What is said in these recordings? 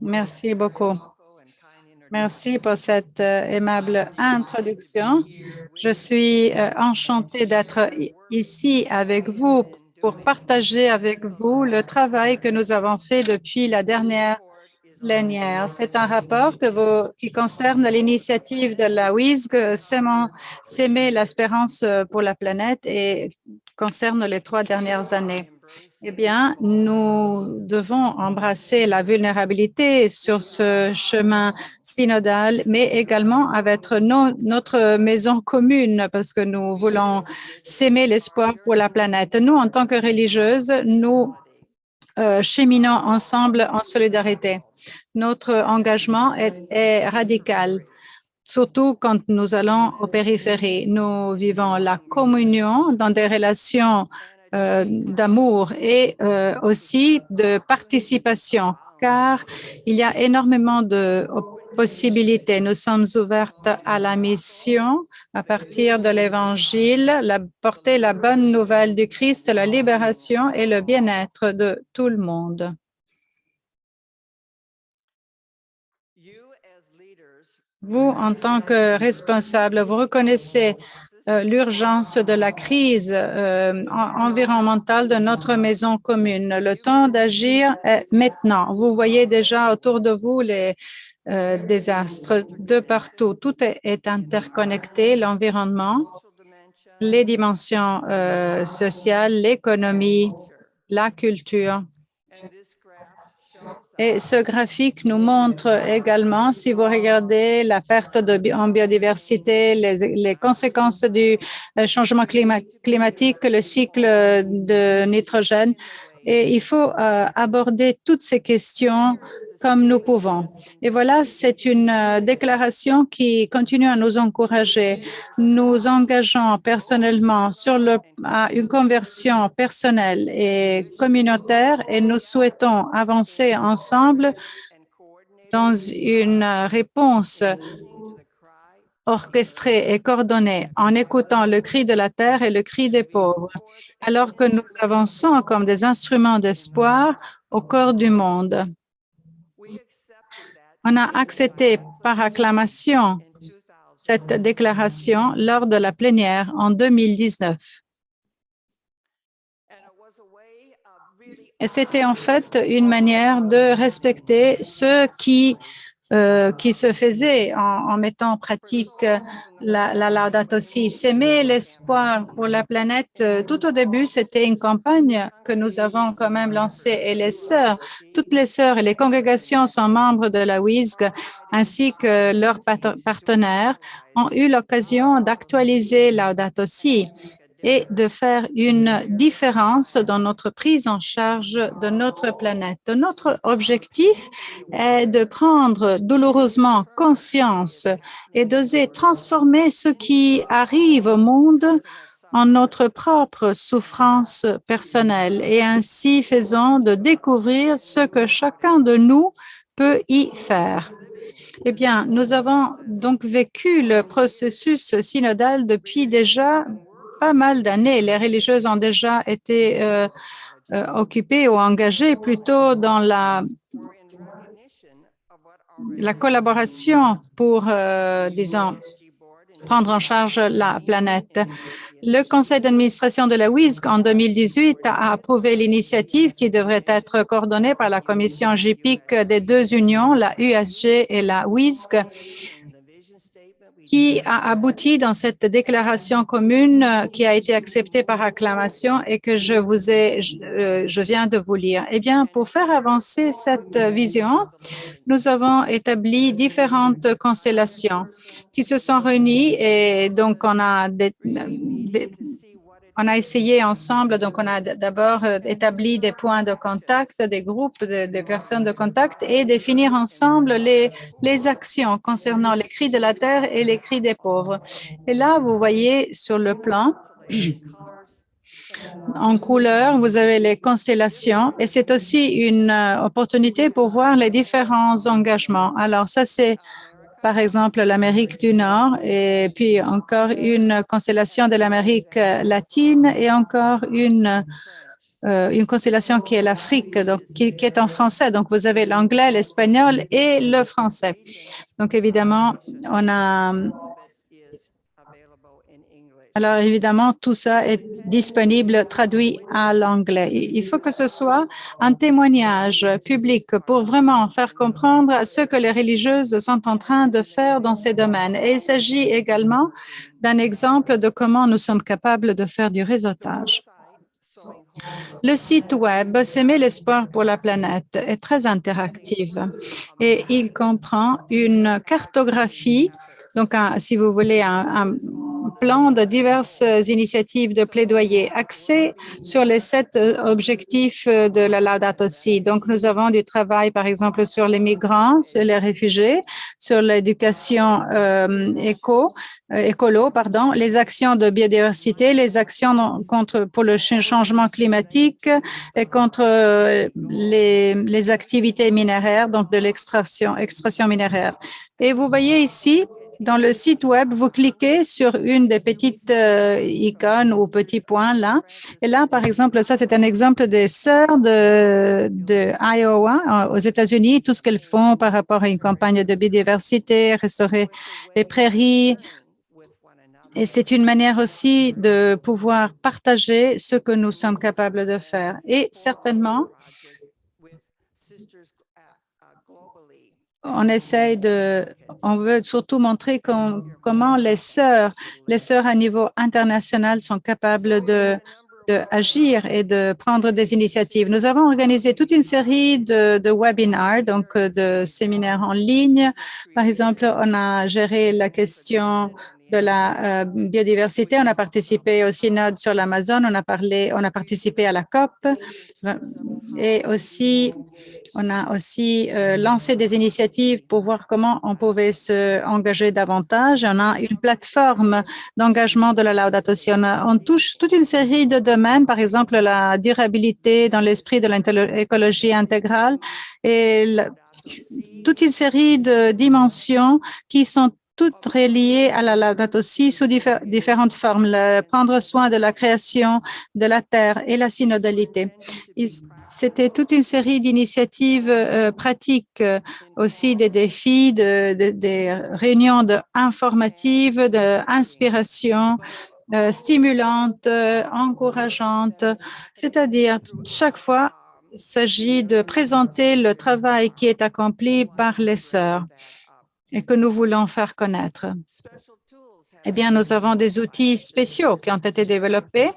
Merci beaucoup. Merci pour cette aimable introduction. Je suis enchantée d'être ici avec vous pour partager avec vous le travail que nous avons fait depuis la dernière plénière. C'est un rapport qui concerne l'initiative de la WISG, S'aimer l'espérance pour la planète et concerne les 3 dernières années. Eh bien, nous devons embrasser la vulnérabilité sur ce chemin synodal, mais également avec notre maison commune, parce que nous voulons s'aimer l'espoir pour la planète. Nous, en tant que religieuses, nous cheminons ensemble en solidarité. Notre engagement est radical, surtout quand nous allons aux périphéries. Nous vivons la communion dans des relations d'amour et aussi de participation, car il y a énormément de possibilités. Nous sommes ouvertes à la mission à partir de l'Évangile, porter la bonne nouvelle du Christ, la libération et le bien-être de tout le monde. Vous, en tant que responsable, vous reconnaissez l'urgence de la crise environnementale de notre maison commune. Le temps d'agir est maintenant. Vous voyez déjà autour de vous les désastres de partout. Tout est interconnecté, l'environnement, les dimensions sociales, l'économie, la culture. Et ce graphique nous montre également, si vous regardez la perte en biodiversité, les conséquences du changement climatique, le cycle de nitrogène, et il faut aborder toutes ces questions comme nous pouvons. Et voilà, c'est une déclaration qui continue à nous encourager. Nous engageons personnellement à une conversion personnelle et communautaire et nous souhaitons avancer ensemble dans une réponse orchestrée et coordonnée en écoutant le cri de la terre et le cri des pauvres, alors que nous avançons comme des instruments d'espoir au cœur du monde. On a accepté par acclamation cette déclaration lors de la plénière en 2019. Et c'était en fait une manière de respecter ce qui se faisait en mettant en pratique la Laudato Si. S'aimer l'espoir pour la planète, tout au début, c'était une campagne que nous avons quand même lancée et toutes les sœurs et les congrégations sont membres de la WISG ainsi que leurs partenaires ont eu l'occasion d'actualiser Laudato Si et de faire une différence dans notre prise en charge de notre planète. Notre objectif est de prendre douloureusement conscience et d'oser transformer ce qui arrive au monde en notre propre souffrance personnelle et ainsi faisant de découvrir ce que chacun de nous peut y faire. Eh bien, nous avons donc vécu le processus synodal depuis déjà pas mal d'années. Les religieuses ont déjà été occupées ou engagées plutôt dans la collaboration pour, disons, prendre en charge la planète. Le conseil d'administration de la WISG en 2018 a approuvé l'initiative qui devrait être coordonnée par la commission JPIC des deux unions, la USG et la WISG, qui a abouti dans cette déclaration commune qui a été acceptée par acclamation et que je viens de vous lire. Eh bien, pour faire avancer cette vision, nous avons établi différentes constellations qui se sont réunies et donc on a essayé ensemble, donc on a d'abord établi des points de contact, des groupes de personnes de contact et définir ensemble les actions concernant les cris de la terre et les cris des pauvres. Et là, vous voyez sur le plan, en couleur, vous avez les constellations et c'est aussi une opportunité pour voir les différents engagements. Alors ça, c'est par exemple l'Amérique du Nord et puis encore une constellation de l'Amérique latine et encore une une constellation qui est l'Afrique, donc qui est en français. Donc, vous avez l'anglais, l'espagnol et le français. Donc, évidemment, on a alors, évidemment, tout ça est disponible, traduit à l'anglais. Il faut que ce soit un témoignage public pour vraiment faire comprendre ce que les religieuses sont en train de faire dans ces domaines. Et il s'agit également d'un exemple de comment nous sommes capables de faire du réseautage. Le site web S'aimer l'espoir pour la planète est très interactif et il comprend une cartographie, donc si vous voulez un plan de diverses initiatives de plaidoyer axées sur les 7 objectifs de la Laudato Si. Donc, nous avons du travail, par exemple, sur les migrants, sur les réfugiés, sur l'éducation écolo, pardon, les actions de biodiversité, les actions pour le changement climatique et contre les activités minéraires, donc de extraction minéraire. Et vous voyez ici, dans le site web, vous cliquez sur une des petites icônes ou petits points là. Et là, par exemple, ça, c'est un exemple des sœurs de Iowa aux États-Unis, tout ce qu'elles font par rapport à une campagne de biodiversité, restaurer les prairies. Et c'est une manière aussi de pouvoir partager ce que nous sommes capables de faire. Et certainement, on veut surtout montrer comment les sœurs à niveau international sont capables de agir et de prendre des initiatives. Nous avons organisé toute une série de webinars, donc de séminaires en ligne. Par exemple, on a géré la question de la biodiversité. On a participé au synode sur l'Amazon. On a participé à la COP et aussi on a aussi lancé des initiatives pour voir comment on pouvait s'engager davantage. On a une plateforme d'engagement de la Laudato Si. On touche toute une série de domaines, par exemple la durabilité dans l'esprit de l'écologie intégrale et toute une série de dimensions qui sont toutes reliées à la Laudato Si sous différentes formes, prendre soin de la création de la terre et la synodalité. C'était toute une série d'initiatives pratiques, aussi des défis, des réunions informatives, d'inspiration, stimulantes, encourageantes, c'est-à-dire chaque fois, il s'agit de présenter le travail qui est accompli par les sœurs et que nous voulons faire connaître. Eh bien, nous avons des outils spéciaux qui ont été développés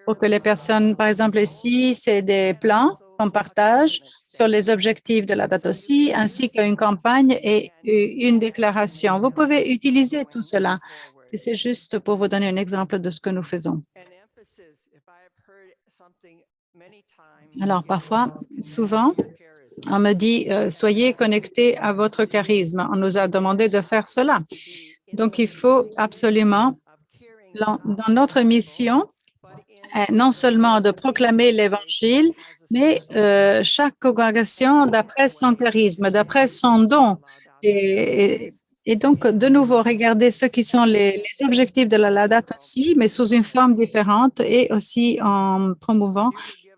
pour que les personnes, par exemple ici, c'est des plans qu'on partage sur les objectifs de la Laudato Si, ainsi qu'une campagne et une déclaration. Vous pouvez utiliser tout cela. Et c'est juste pour vous donner un exemple de ce que nous faisons. Alors, parfois, souvent, on me dit, soyez connectés à votre charisme. On nous a demandé de faire cela. Donc, il faut absolument, dans notre mission, non seulement de proclamer l'Évangile, mais chaque congrégation d'après son charisme, d'après son don. Et donc, de nouveau, regarder ce qui sont les objectifs de la Laudato Si, mais sous une forme différente et aussi en promouvant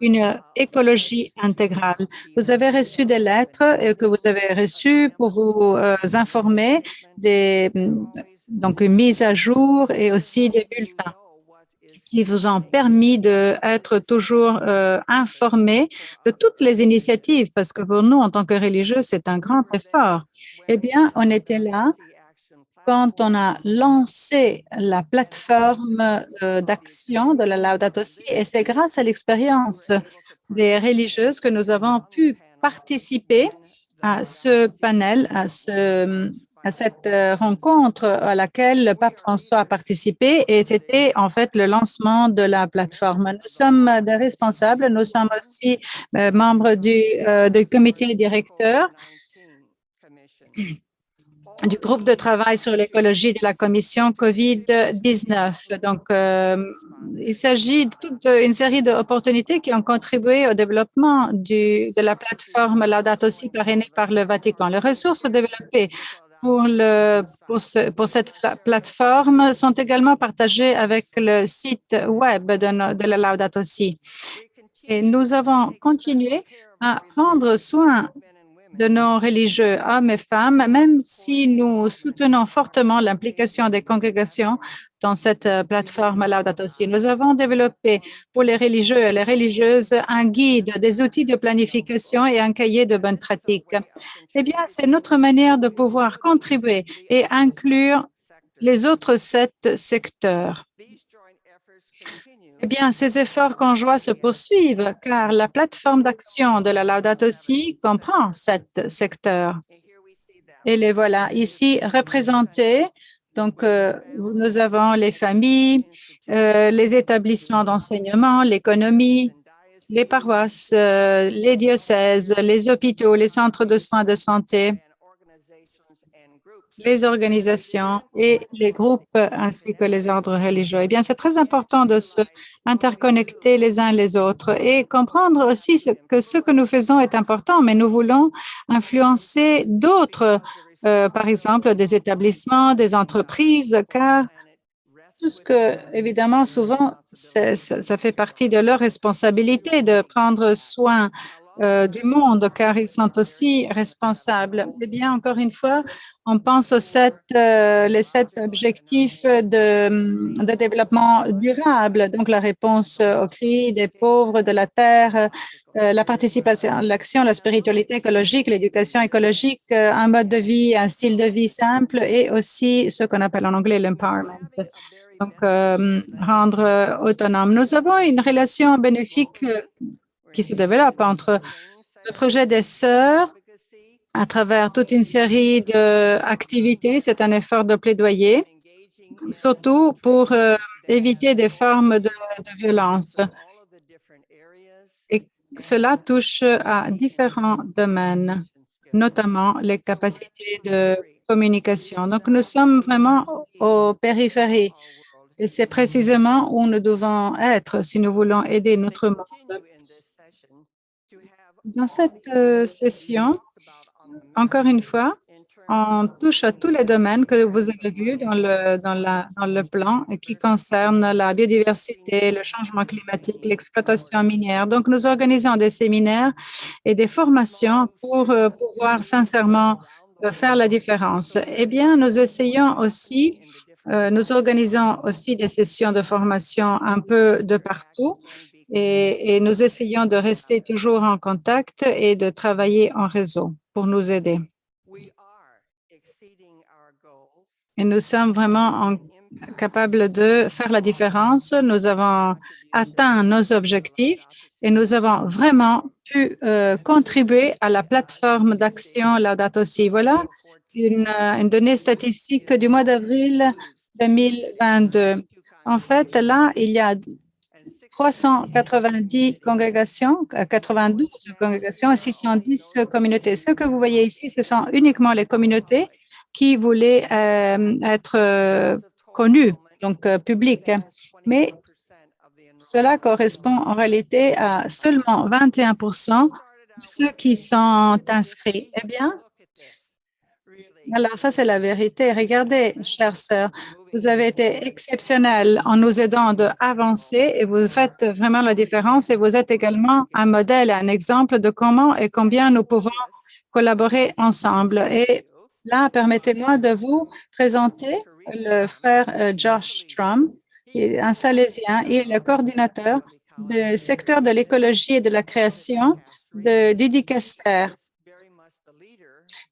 une écologie intégrale. Vous avez reçu des lettres que vous avez reçues pour vous informer donc une mise à jour et aussi des bulletins qui vous ont permis d'être toujours informés de toutes les initiatives, parce que pour nous, en tant que religieux, c'est un grand effort. Eh bien, on était là quand on a lancé la plateforme d'action de la Laudato Si, et c'est grâce à l'expérience des religieuses que nous avons pu participer à ce panel, à cette rencontre à laquelle le pape François a participé, et c'était en fait le lancement de la plateforme. Nous sommes des responsables, nous sommes aussi membres du comité directeur du groupe de travail sur l'écologie de la commission COVID-19. Donc, il s'agit de toute une série d'opportunités qui ont contribué au développement de la plateforme Laudato Si parrainée par le Vatican. Les ressources développées pour cette plateforme sont également partagées avec le site web de la Laudato Si. Et nous avons continué à prendre soin de nos religieux, hommes et femmes, même si nous soutenons fortement l'implication des congrégations dans cette plateforme Laudato Si. Nous avons développé pour les religieux et les religieuses un guide, des outils de planification et un cahier de bonnes pratiques. Eh bien, c'est notre manière de pouvoir contribuer et inclure les autres 7 secteurs. Eh bien, ces efforts conjoints se poursuivent car la plateforme d'action de la Laudato Si comprend 7 secteurs. Et les voilà ici représentés. Donc, nous avons les familles, les établissements d'enseignement, l'économie, les paroisses, les diocèses, les hôpitaux, les centres de soins de santé, les organisations et les groupes ainsi que les ordres religieux. Eh bien, c'est très important de se interconnecter les uns les autres et comprendre aussi que ce que nous faisons est important, mais nous voulons influencer d'autres, par exemple des établissements, des entreprises, car tout ce que, évidemment, souvent, ça fait partie de leur responsabilité de prendre soin du monde, car ils sont aussi responsables. Eh bien, encore une fois, on pense aux les 7 objectifs de développement durable, donc la réponse aux cris des pauvres de la terre, la participation à l'action, la spiritualité écologique, l'éducation écologique, un mode de vie, un style de vie simple et aussi ce qu'on appelle en anglais l'empowerment. Donc, rendre autonome. Nous avons une relation bénéfique qui se développe entre le projet des sœurs à travers toute une série d'activités. C'est un effort de plaidoyer, surtout pour éviter des formes de violence. Et cela touche à différents domaines, notamment les capacités de communication. Donc, nous sommes vraiment aux périphéries. Et c'est précisément où nous devons être si nous voulons aider notre monde. Dans cette session, encore une fois, on touche à tous les domaines que vous avez vus dans le plan qui concernent la biodiversité, le changement climatique, l'exploitation minière. Donc, nous organisons des séminaires et des formations pour pouvoir sincèrement faire la différence. Eh bien, nous organisons aussi des sessions de formation un peu de partout et nous essayons de rester toujours en contact et de travailler en réseau pour nous aider. Et nous sommes vraiment capables de faire la différence. Nous avons atteint nos objectifs et nous avons vraiment pu contribuer à la plateforme d'action Laudato Si. Voilà une donnée statistique du mois d'avril 2022. En fait, là, il y a 390 congrégations, 92 congrégations et 610 communautés. Ce que vous voyez ici, ce sont uniquement les communautés qui voulaient être connues, donc publiques. Mais cela correspond en réalité à seulement 21% de ceux qui sont inscrits. Eh bien, alors ça, c'est la vérité. Regardez, chères sœurs, vous avez été exceptionnels en nous aidant à avancer et vous faites vraiment la différence et vous êtes également un modèle, un exemple de comment et combien nous pouvons collaborer ensemble. Et là, permettez-moi de vous présenter le frère Josh Strom, un Salésien et le coordinateur du secteur de l'écologie et de la création du Dicaster.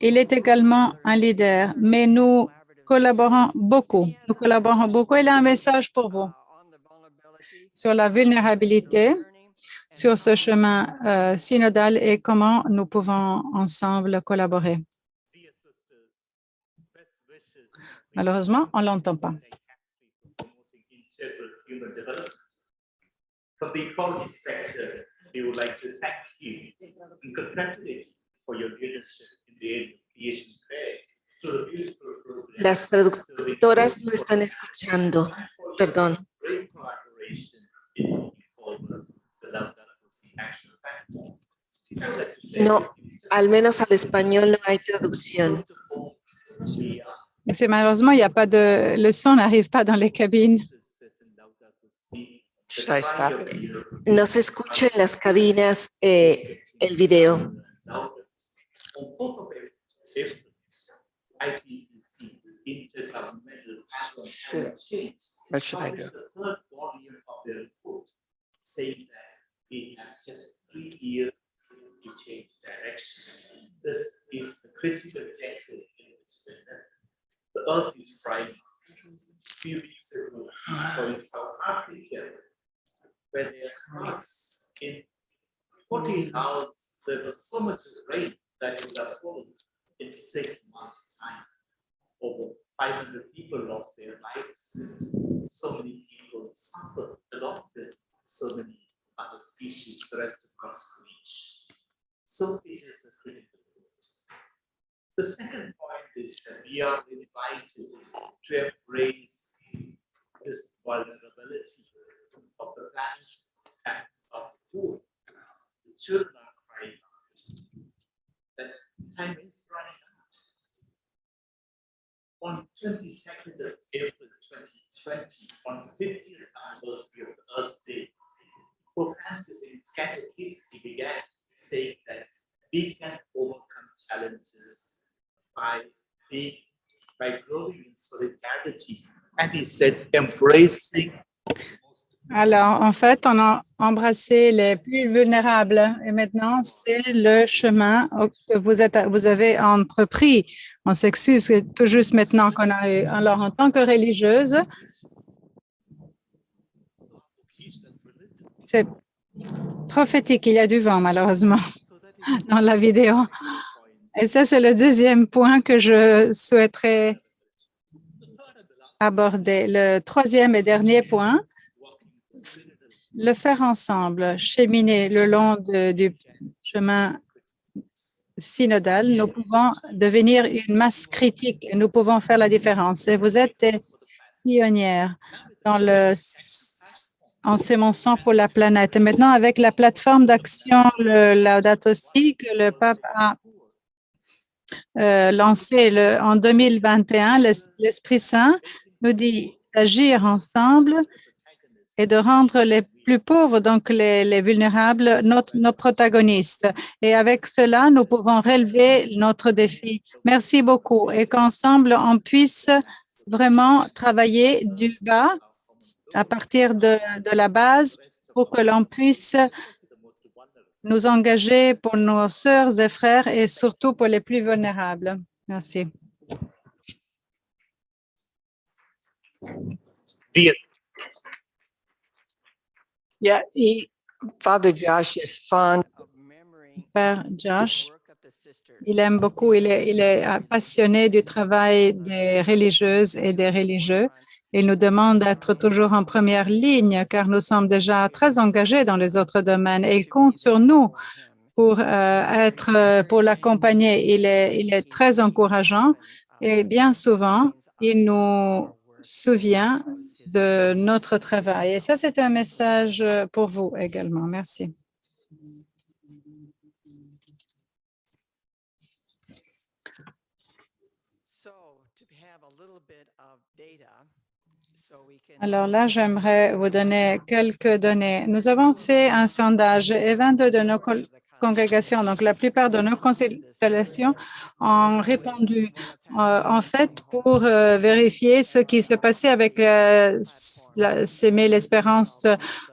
Il est également un leader, mais nous collaborons beaucoup. Nous collaborons beaucoup. Il a un message pour vous sur la vulnérabilité, sur ce chemin synodal et comment nous pouvons ensemble collaborer. Malheureusement, on ne l'entend pas. From the ecology sector, we would like to thank you and congratulate you for your leadership in the creation prayer. Las traductoras no están escuchando. Perdón. No, al menos al español no hay traducción. C'est malheureusement, il n'y a pas le son n'arrive pas dans les cabines. Should I stop it? No se escucha en las cabinas el video. On 4th of April, IPCC, Intergovernmental Panel on Climate Change, What should I do? published the third volume of their report, saying that we have just 3 years to change direction. This is the critical decade in which the Earth is drying up. A few weeks ago, we saw in South Africa, where there are floods in 14 hours, there was so much rain that would have fallen in 6 months' time. Over 500 people lost their lives. So many people suffered along with so many other species, the rest across creation. So it is a critical point. The second point is that we are invited to embrace this vulnerability of the planet and of the poor. The children are crying out. That time is running out. On 22nd of April 2020, on the 50th anniversary of the Earth Day, Pope Francis in his catechism he began saying that we can overcome challenges by growing in solidarity. And he said, embracing. Alors, en fait, on a embrassé les plus vulnérables et maintenant, c'est le chemin que vous avez entrepris. On s'excuse, c'est tout juste maintenant qu'on a eu. Alors, en tant que religieuse, c'est prophétique, il y a du vent, malheureusement, dans la vidéo. Et ça, c'est le deuxième point que je souhaiterais aborder. Le troisième et dernier point, le faire ensemble, cheminer le long du chemin synodal, nous pouvons devenir une masse critique et nous pouvons faire la différence. Et vous êtes des pionnières dans ensemencement pour la planète. Et maintenant, avec la plateforme d'action, le Laudato Si, que le pape a lancé en 2021, l'Esprit Saint nous dit d'agir ensemble et de rendre les plus pauvres, donc les vulnérables, nos protagonistes. Et avec cela, nous pouvons relever notre défi. Merci beaucoup et qu'ensemble, on puisse vraiment travailler du bas à partir de la base pour que l'on puisse nous engager pour nos sœurs et frères et surtout pour les plus vulnérables. Merci. Yeah, Father Josh is fond of Père Josh, il aime beaucoup, il est passionné du travail des religieuses et des religieux. Il nous demande d'être toujours en première ligne car nous sommes déjà très engagés dans les autres domaines et il compte sur nous pour l'accompagner. Il est très encourageant et bien souvent, il nous souvient de notre travail. Et ça, c'est un message pour vous également. Merci. Alors là, j'aimerais vous donner quelques données. Nous avons fait un sondage et 22 de nos congrégations, donc la plupart de nos constellations, ont répondu en fait pour vérifier ce qui se passait avec S'aimer l'espérance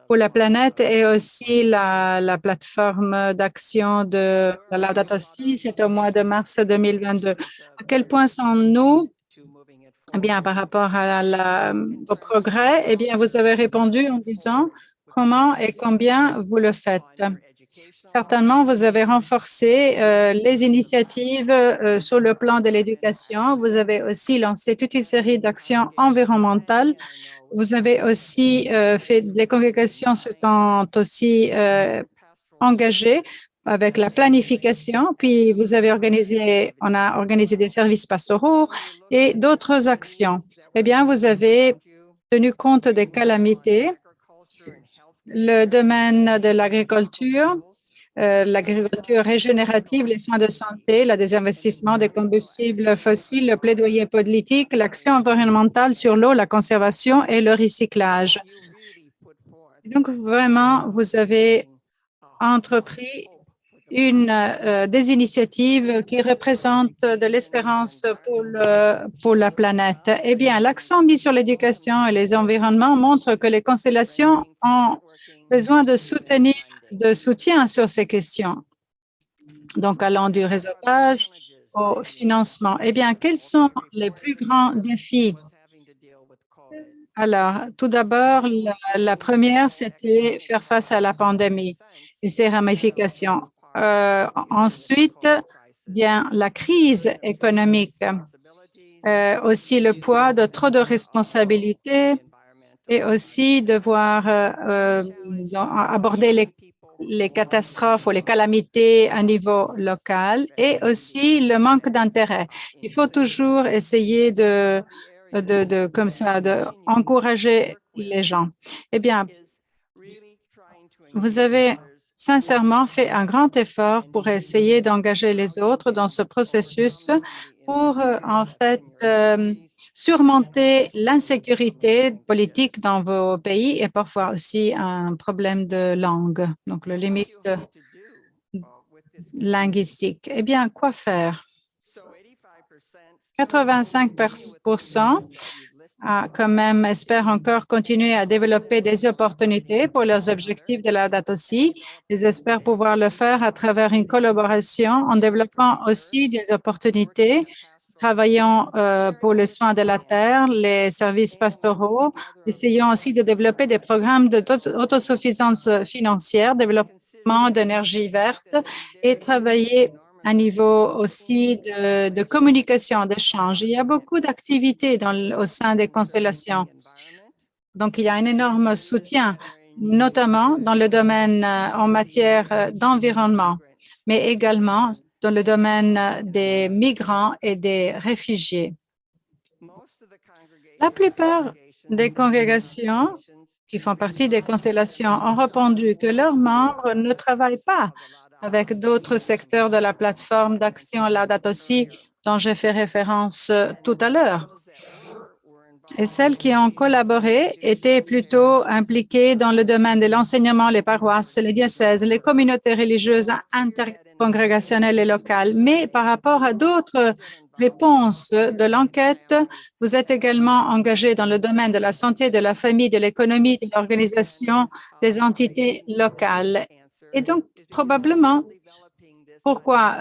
pour la planète et aussi la plateforme d'action de la Laudato Si, c'est au mois de mars 2022. À quel point sommes-nous bien, par rapport au progrès, eh bien, vous avez répondu en disant comment et combien vous le faites. Certainement, vous avez renforcé les initiatives sur le plan de l'éducation. Vous avez aussi lancé toute une série d'actions environnementales. Vous avez aussi les congrégations se sont aussi engagées avec la planification, puis on a organisé des services pastoraux et d'autres actions. Eh bien, vous avez tenu compte des calamités, le domaine de l'agriculture régénérative, les soins de santé, le désinvestissement des combustibles fossiles, le plaidoyer politique, l'action environnementale sur l'eau, la conservation et le recyclage. Donc, vraiment, vous avez entrepris des initiatives qui représentent de l'espérance pour la planète. Eh bien, l'accent mis sur l'éducation et les environnements montre que les constellations ont besoin de soutien sur ces questions. Donc, allant du réseautage au financement. Eh bien, quels sont les plus grands défis? Alors, tout d'abord, la première, c'était faire face à la pandémie et ses ramifications. Ensuite, bien, la crise économique, aussi le poids de trop de responsabilités et aussi devoir aborder les catastrophes ou les calamités à niveau local et aussi le manque d'intérêt. Il faut toujours essayer comme ça, d'encourager les gens. Eh bien, vous avez sincèrement fait un grand effort pour essayer d'engager les autres dans ce processus pour, en fait, surmonter l'insécurité politique dans vos pays et parfois aussi un problème de langue, donc le limite linguistique. Eh bien, quoi faire? 85% quand même espèrent encore continuer à développer des opportunités pour leurs objectifs de la date aussi. Ils espèrent pouvoir le faire à travers une collaboration en développant aussi des opportunités, travaillant pour le soin de la terre, les services pastoraux, essayant aussi de développer des programmes d'autosuffisance financière, développement d'énergie verte et travailler un niveau aussi de communication, d'échange. Il y a beaucoup d'activités au sein des constellations. Donc, il y a un énorme soutien, notamment dans le domaine en matière d'environnement, mais également dans le domaine des migrants et des réfugiés. La plupart des congrégations qui font partie des constellations ont répondu que leurs membres ne travaillent pas avec d'autres secteurs de la plateforme d'action Laudato Si dont j'ai fait référence tout à l'heure. Et celles qui ont collaboré étaient plutôt impliquées dans le domaine de l'enseignement, les paroisses, les diocèses, les communautés religieuses intercongrégationnelles et locales. Mais par rapport à d'autres réponses de l'enquête, vous êtes également engagé dans le domaine de la santé, de la famille, de l'économie, de l'organisation des entités locales. Et donc, probablement, pourquoi?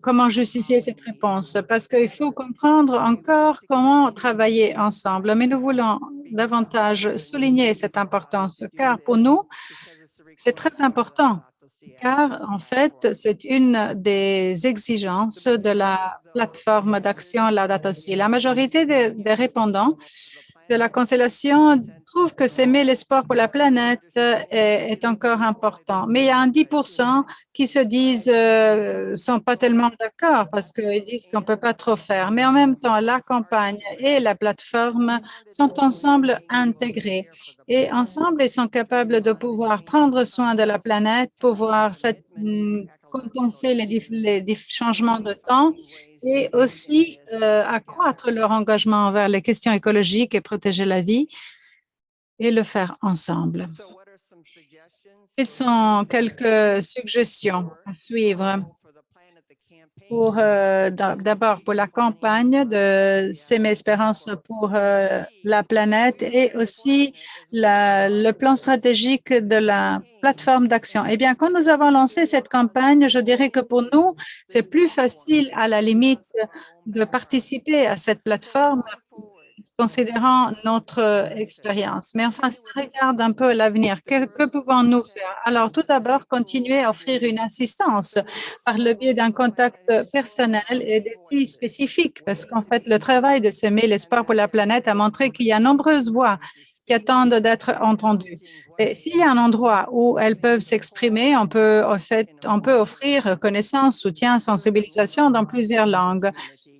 Comment justifier cette réponse? Parce qu'il faut comprendre encore comment travailler ensemble. Mais nous voulons davantage souligner cette importance, car pour nous, c'est très important, car en fait, c'est une des exigences de la plateforme d'action Laudato Si. La majorité des répondants de la constellation trouve que s'aimer l'espoir pour la planète est encore important. Mais il y a un 10% qui se disent sont pas tellement d'accord parce qu'ils disent qu'on peut pas trop faire. Mais en même temps, la campagne et la plateforme sont ensemble intégrés et ensemble, ils sont capables de pouvoir prendre soin de la planète, pouvoir compenser les changements de temps et aussi accroître leur engagement envers les questions écologiques et protéger la vie et le faire ensemble. Quelles sont quelques suggestions à suivre pour d'abord pour la campagne de S'aimer Espérance pour la planète et aussi le plan stratégique de la plateforme d'action. Eh bien, quand nous avons lancé cette campagne, je dirais que pour nous, c'est plus facile à la limite de participer à cette plateforme considérant notre expérience. Mais enfin, si on regarde un peu l'avenir, que pouvons-nous faire? Alors, tout d'abord, continuer à offrir une assistance par le biais d'un contact personnel et d'outils spécifiques, parce qu'en fait, le travail de S'aimer l'espoir pour la planète a montré qu'il y a nombreuses voix qui attendent d'être entendues. Et s'il y a un endroit où elles peuvent s'exprimer, on peut offrir connaissance, soutien, sensibilisation dans plusieurs langues,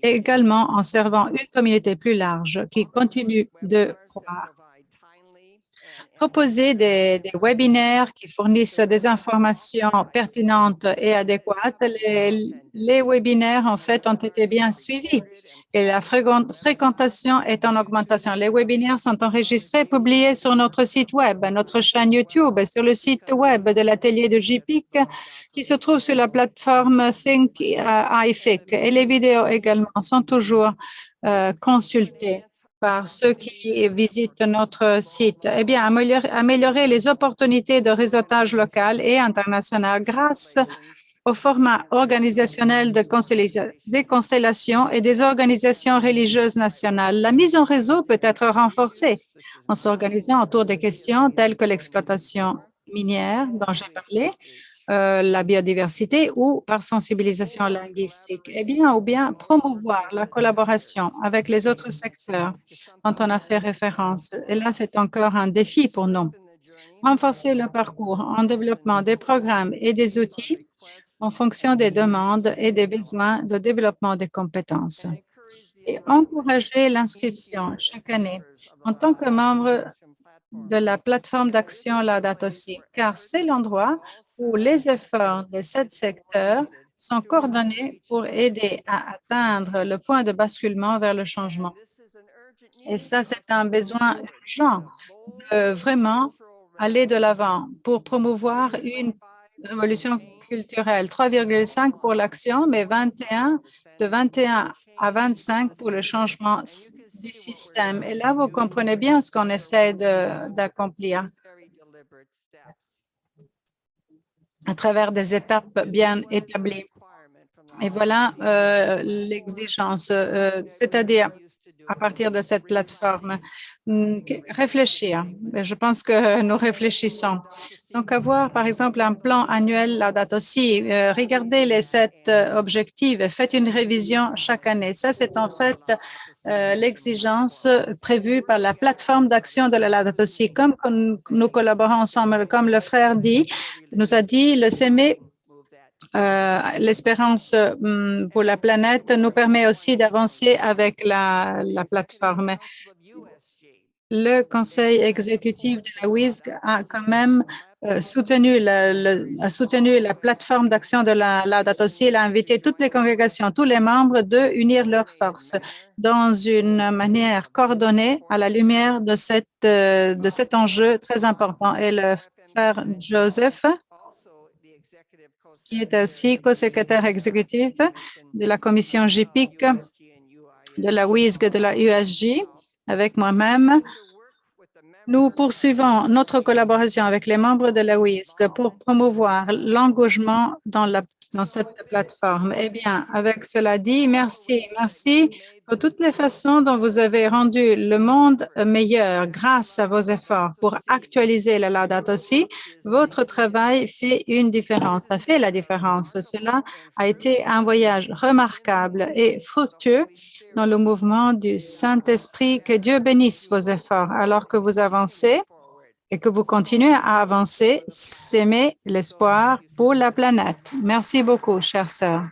et également en servant une communauté plus large qui continue de croire. proposer des webinaires qui fournissent des informations pertinentes et adéquates. Les webinaires, en fait, ont été bien suivis et la fréquentation est en augmentation. Les webinaires sont enregistrés, publiés sur notre site web, notre chaîne YouTube, sur le site web de l'atelier de JPIC qui se trouve sur la plateforme Think iFIC. Et les vidéos également sont toujours consultées par ceux qui visitent notre site. Eh bien, améliorer les opportunités de réseautage local et international grâce au format organisationnel des constellations et des organisations religieuses nationales. La mise en réseau peut être renforcée en s'organisant autour des questions telles que l'exploitation minière dont j'ai parlé, la biodiversité ou par sensibilisation linguistique. Eh bien, ou bien promouvoir la collaboration avec les autres secteurs dont on a fait référence. Et là, c'est encore un défi pour nous. Renforcer le parcours en développement des programmes et des outils en fonction des demandes et des besoins de développement des compétences. Et encourager l'inscription chaque année en tant que membre de la plateforme d'action Laudato Si, car c'est l'endroit où les efforts de 7 secteurs sont coordonnés pour aider à atteindre le point de basculement vers le changement. Et ça, c'est un besoin urgent de vraiment aller de l'avant pour promouvoir une révolution culturelle. 3,5 pour l'action, mais 21, de 21 à 25 pour le changement du système. Et là, vous comprenez bien ce qu'on essaie d'accomplir à travers des étapes bien établies. Et voilà l'exigence, c'est-à-dire à partir de cette plateforme, réfléchir. Je pense que nous réfléchissons. Donc, avoir, par exemple, un plan annuel Laudato Si, regardez les 7 objectifs, faites une révision chaque année. Ça, c'est en fait l'exigence prévue par la plateforme d'action de la Laudato Si. Comme nous collaborons ensemble, comme le frère nous a dit, le CEME l'espérance pour la planète nous permet aussi d'avancer avec la plateforme. Le conseil exécutif de la WISG a quand même soutenu la plateforme d'action de la Laudato Si. Il a invité toutes les congrégations, tous les membres de unir leurs forces dans une manière coordonnée à la lumière de cet enjeu très important. Et le frère Joseph, qui est aussi co-secrétaire exécutif de la commission JPIC, de la WISG et de la USJ, avec moi-même. Nous poursuivons notre collaboration avec les membres de la WISG pour promouvoir l'engagement dans cette plateforme. Eh bien, avec cela dit, merci pour toutes les façons dont vous avez rendu le monde meilleur grâce à vos efforts pour actualiser la Laudato Si. Votre travail fait une différence, ça fait la différence. Cela a été un voyage remarquable et fructueux dans le mouvement du Saint-Esprit. Que Dieu bénisse vos efforts alors que vous avancez et que vous continuez à avancer, s'aimer l'espoir pour la planète. Merci beaucoup, chères sœurs.